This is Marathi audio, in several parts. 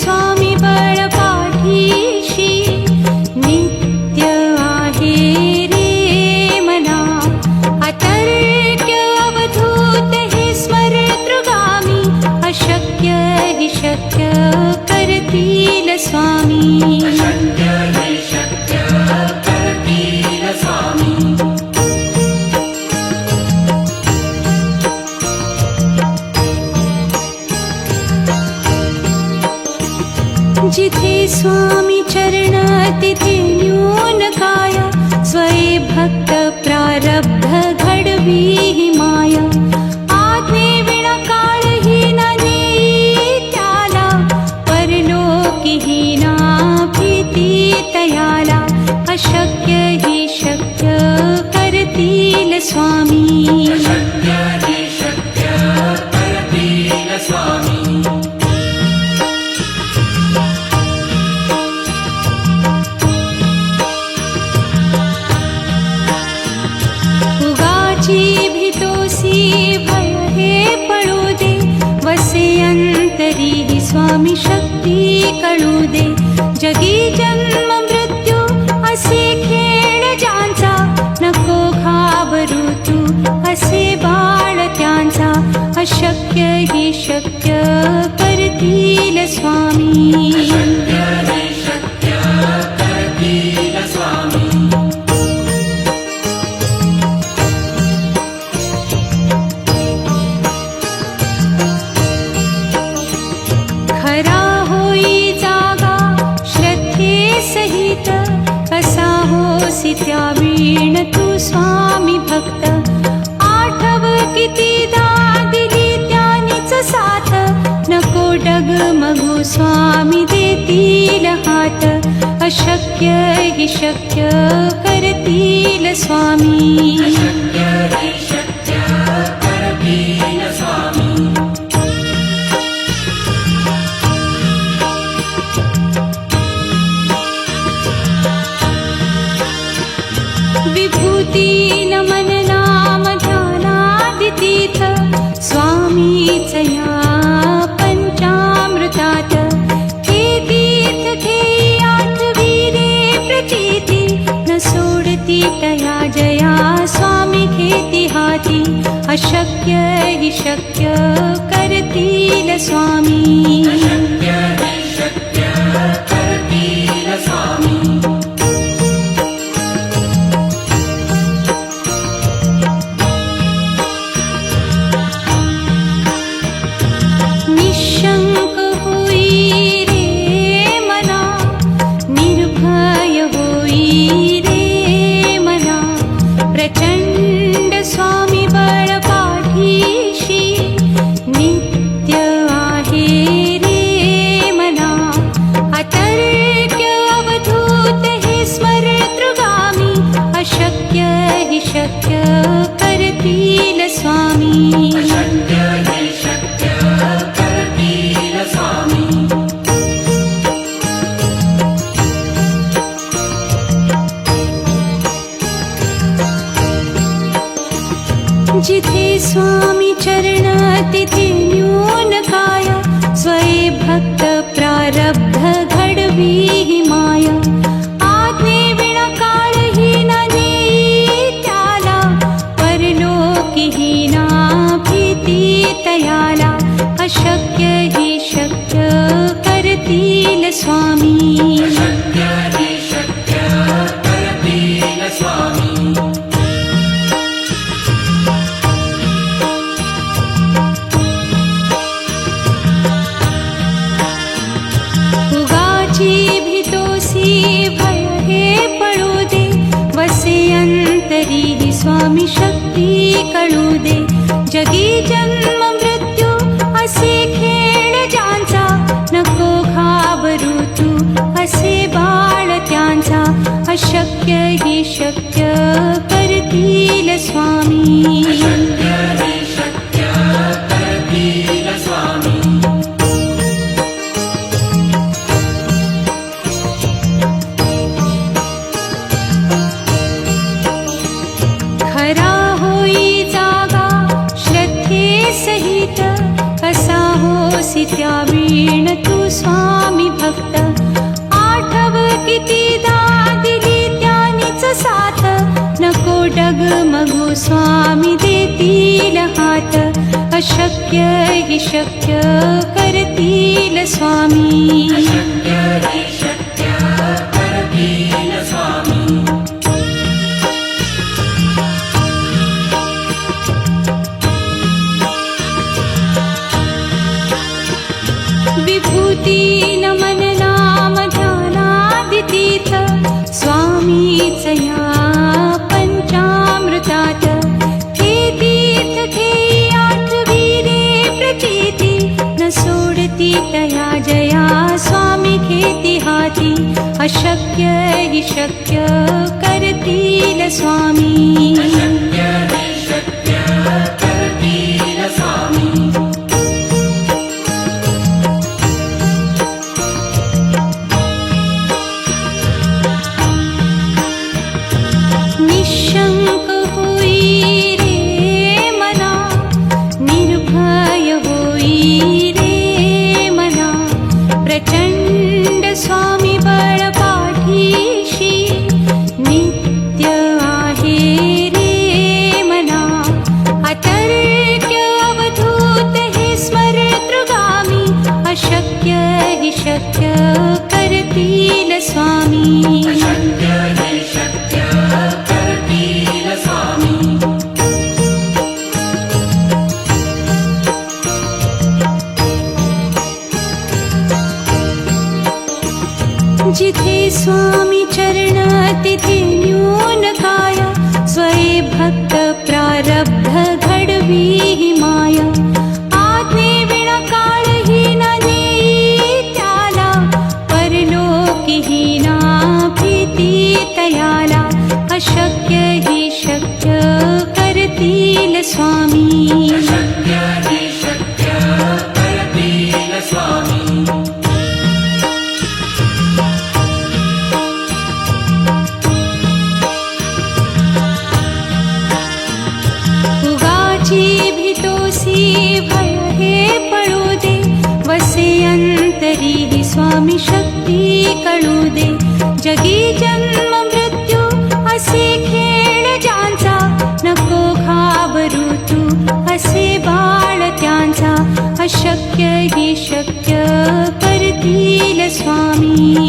स्वामी बळ पाठीशी नित्य आहे रे मना अतर्क्य अवधूत हे स्मरतृगामी अशक्य हि शक्य करतील स्वामी अशक्य हि शक्य करतील स्वामी जिथे स्वामी चरण तिथे न्यून काय स्वये भक्त प्रारब्ध घडवी हि माया आज्ञे विना काळही न नेई त्याला परलोकी हि ना भीती तयाला अशक्य हि शक्य करतील स्वामी अशक्य हि शक्य करतील स्वामी भय हे पळू दे वसे अंतरी ही स्वामी शक्ती कळू दे जगी जन्म मृत्यू असे खेळ ज्यांचा नको घाबरू तू असे बाळ त्यांचा अशक्य ही शक्य करतील स्वामी अशक्य हि शक्य करतील स्वामी खरा होई जागा श्रद्धे सहित कसा होसी त्या वीण तू स्वामी भक्त आठव कितीदा दिली त्यानीच साथ नको डगमगू स्वामी देतील हात अशक्य हि शक्य करतील स्वामी अशक्य हि शक्य करतील स्वामी विभूती नमन नाम ध्यानादितीथ स्वामीच या पंचामृतात हे तीर्थ घेई आठवी रे प्रचिती न सोडती तया जया स्वामी घेती हाती अशक्य हि शक्य करतील स्वामी अशक्य हि शक्य करतील स्वामी निशंक होई रे मना निर्भय होई रे मना प्रचंड स्वामी बळ पाठीशी नित्य आहे रे मना अतर्क्य अवधूत हे स्मरतृगामी अशक्य हि शक्य करतील स्वामी अशक्य हि शक्य करतील स्वामी जिथे स्वामी चरण तिथे न्यून काय स्वये भक्त प्रारब्ध घडवी हि माया आज्ञे विना काळही न नेई त्याला परलोकी हि ना भीती तयाला अशक्य हि शक्य करतील स्वामी अशक्य हि शक्य करतील स्वामी भय हे पळू दे वसे अंतरी ही स्वामी शक्ती कळू दे जगी जन्म मृत्यू असे खेळ ज्यांचा नको घाबरू तू असे बाळ त्यांचा अशक्य हि शक्य करतील स्वामी अशक्य हि शक्य करतील स्वामी खरा होई जागा श्रद्धे सहित कसा हो होसी त्यावीण तू स्वामी भक्त आठव कितीदा दिली त्यानीच साथ नको डगमगू स्वामी देतील हात अशक्य हि शक्य करतील स्वामी विभूती नमन नाम ध्यानादितीर्थ स्वामीच या पंचामृतात हे तीर्थ घेई आठविरे प्रचिती न सोडती तया जया स्वामी घेती हाती अशक्य हि शक्य करतील स्वामी निशंक होई रे मना निर्भय होई रे मना प्रचंड स्वामी बळ पाठीशी नित्य आहे रे मना अतर्क्य अवधूत हे स्मरतृगामी अशक्य हि शक्य करतील स्वामी जिथे स्वामी चरण तिथे न्यून काया स्वये भक्त प्रारब्ध घडवी ही माया आज्ञे विना काळही न नेई त्याला परलोकी ही ना भीती तयाला अशक्य हि शक्य करतील स्वामी भय हे पळू दे वसे अंतरी ही स्वामी शक्ती कळू दे जगी जन्म मृत्यू असे खेळ ज्यांचा नको घाबरू तू असे बाळ त्यांचा अशक्य ही शक्य करतील स्वामी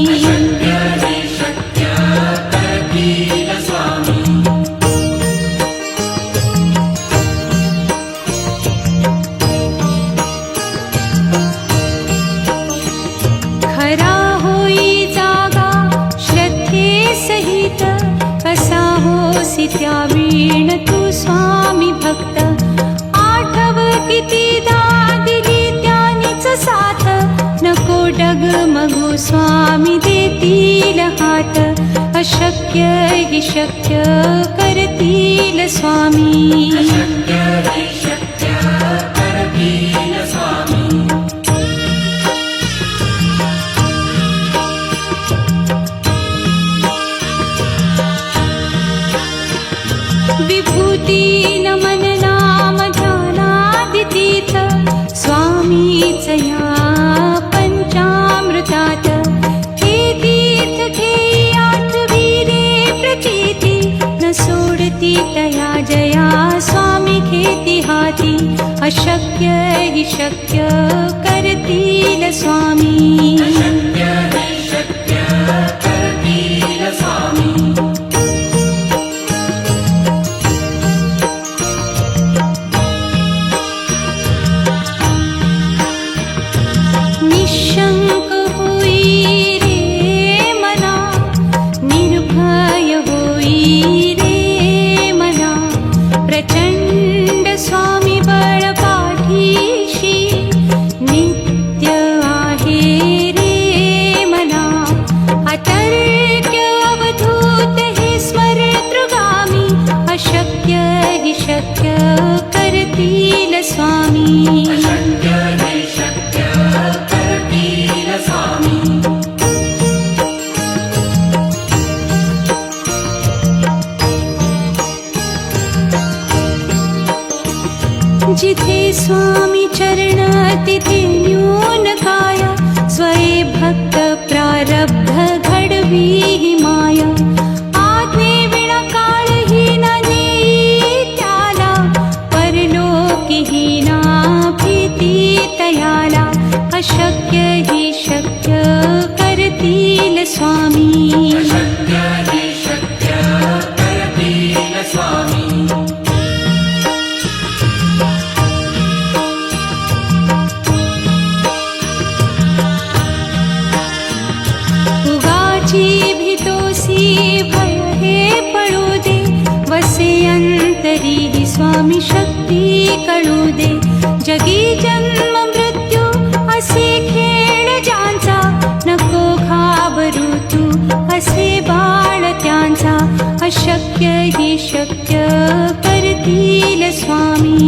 खरा होई जागा श्रद्धे सहित कसा होसी त्यावीण तू स्वामी भक्त आठव कितीदा दिली त्यानीच साथ नको डगमगू स्वामी देतील हात अशक्य हि शक्य करतील स्वामी विभूती नमन नाम ध्यानादितीर्थ स्वामीच या पंचामृतात हे तीर्थ घेई आठविरे प्रचिती न सोडती तया जया स्वामी घेती हाती अशक्य हि शक्य करतील स्वामी निशंक होई रे मना निर्भय होई रे मना प्रचंड स्वामी बळ पाठीशी नित्य आहे रे जगी जन्म मृत्यू असे खेळ ज्यांचा, नको घाबरू तू असे बाळ त्यांचा, अशक्य ही शक्य करतील स्वामी.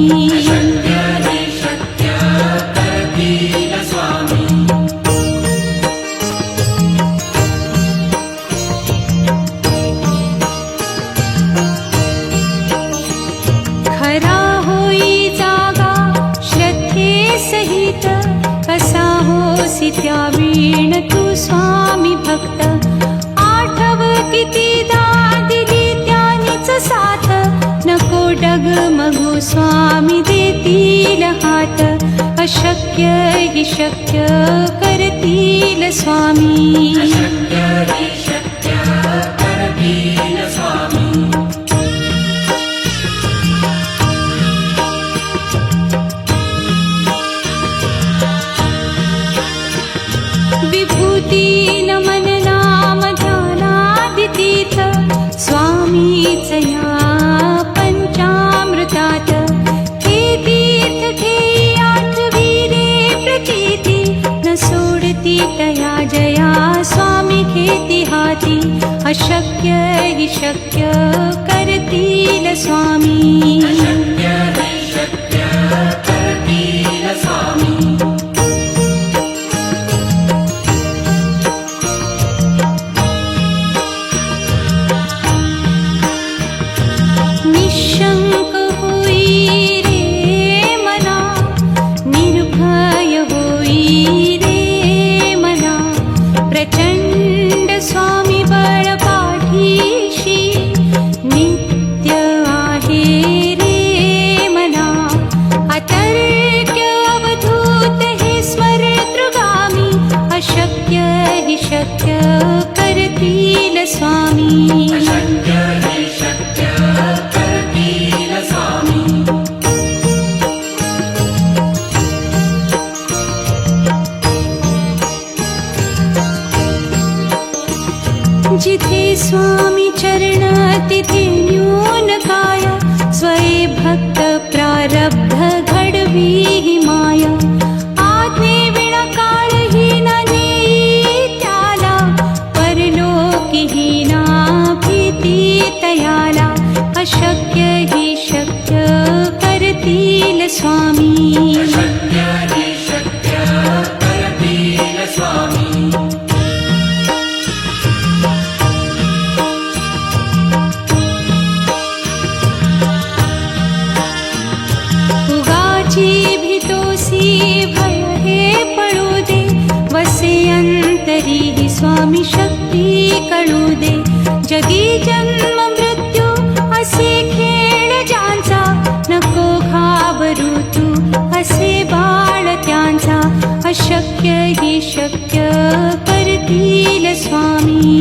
खरा होई जागा श्रद्धे सहित, कसा होसी त्या वीण तू स्वामी भक्त. आठव कितीदा दिली त्यानीच साथ, नको डगमगू स्वामी देतील हात, अशक्य ही शक्य करतील स्वामी. विभूती नमन नाम ध्यानादितीर्थ, स्वामीच या पंचामृतात. हे तीर्थ घेई आठवी रे प्रचिती, न सोडती तया जया स्वामी घेती हाती, अशक्य हि शक्य करतील स्वामी. निशंक होई रे मना, निर्भय होई रे मना, प्रचंड स्वामी बळ पाठीशी, नित्य आहे रे मना. अतर्क्य अवधूत हे स्मरतृगामी, अशक्य हि शक्य करतील स्वामी. जिथे स्वामी चरण तिथे न्यून काय, स्वये भक्त प्रारब्ध घडवी ही माया. आज्ञे विना काळही न नेई त्याला, परलोकी ही ना भीती तयाला, अशक्य ही शक्य करतील स्वामी. भीतोसी भय हे पळू दे, वसे अंतरी ही स्वामी शक्ती कळू दे. जगी जन्म मृत्यू असे खेळ ज्यांचा, नको घाबरू तू असे बाळ त्यांचा, अशक्य ही शक्य करतील स्वामी.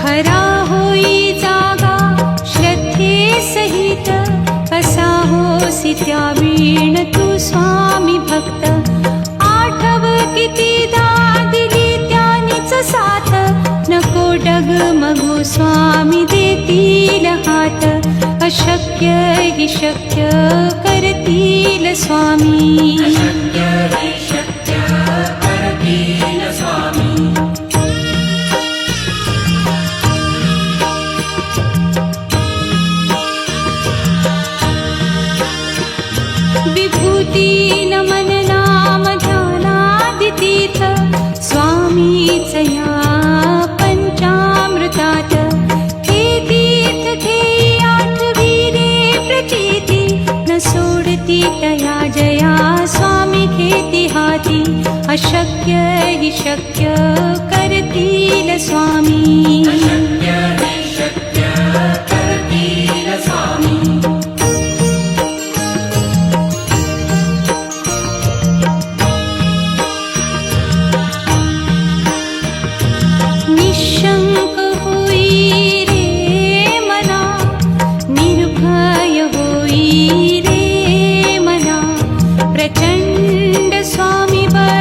खरा होई जागा श्रद्धे सहित, कसा होसी त्या वीण तू स्वामी भक्त. आठव कितीदा दिली त्यानीच साथ, नको डगमगू स्वामी देतील हात, अशक्य हि शक्य करतील स्वामी. विभूती नमन नाम ध्यानादितीर्थ, स्वामीच या पंचामृतात. हे तीर्थ घेई आठवी रे प्रचिती, न सोडती तया जया स्वामी घेती हाती, अशक्य हि शक्य करतील स्वामी. निशंक होई रे मना, निर्भय होई रे मना, प्रचंड स्वामी बळ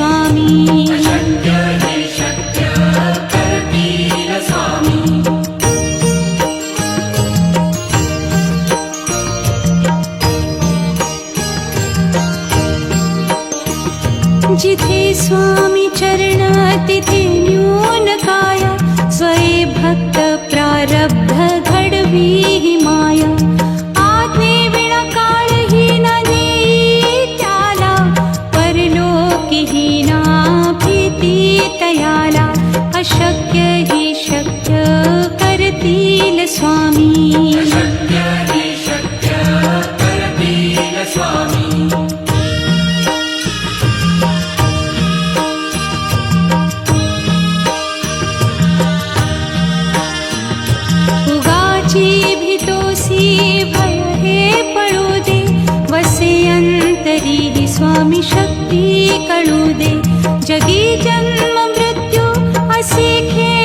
स्वामी अशक्य हे शक्य करतील स्वामी जिथे स्वामी चरण तिथे न्यून काया स्वये भक्त प्रारब्ध घडवी ही माया आज्ञे विना काळही न नेई त्याला परलोकीही ना भीती तयाला अशक्य ही शक्य करतील स्वामी अशक्य हे शक्य करतील स्वामी उगाची भीतोसी भय हे पळू दे वसे अंतरी ही स्वामी शक्ती कळू दे जगी जन्म मृत्यू असे खेळ